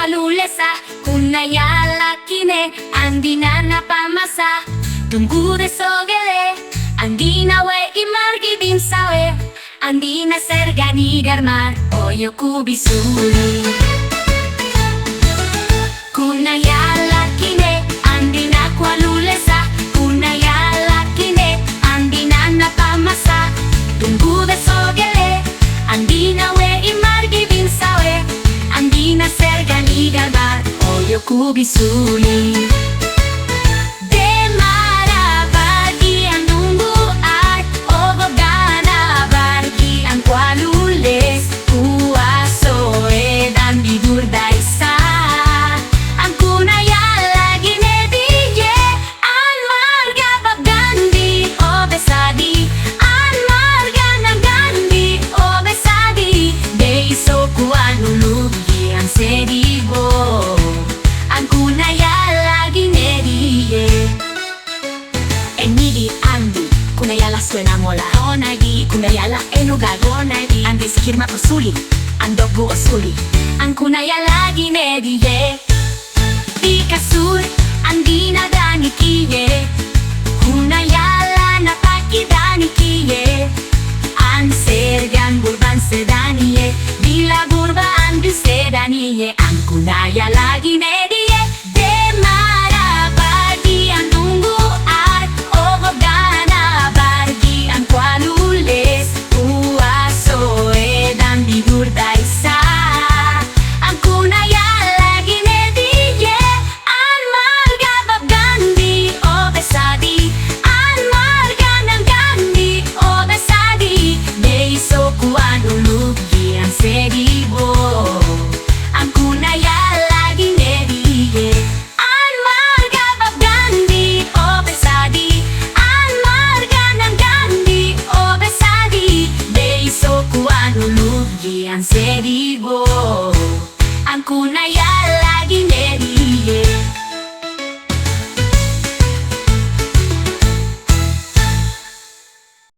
qualulesa kunaya lakine andina napamasa tunggu de sogele andina we imargi bin sawe andina sergani garmar oyo kubisuli kunaya lakine andina qualulesa kunaya lakine andina napamasa tunggu de sogele andina we imargi bin sawe andina sergani garmar oyo kubisuli suena mola onagi kunayala enuga gonagi andi sikirma usuli andogu usuli an kunayala ginediye tikasur andina dani kiye kunayala napaki dani kiye an sergan burban sedaniye bila burba andu sedaniye an kunayala ginediye Seribo, ang kunayala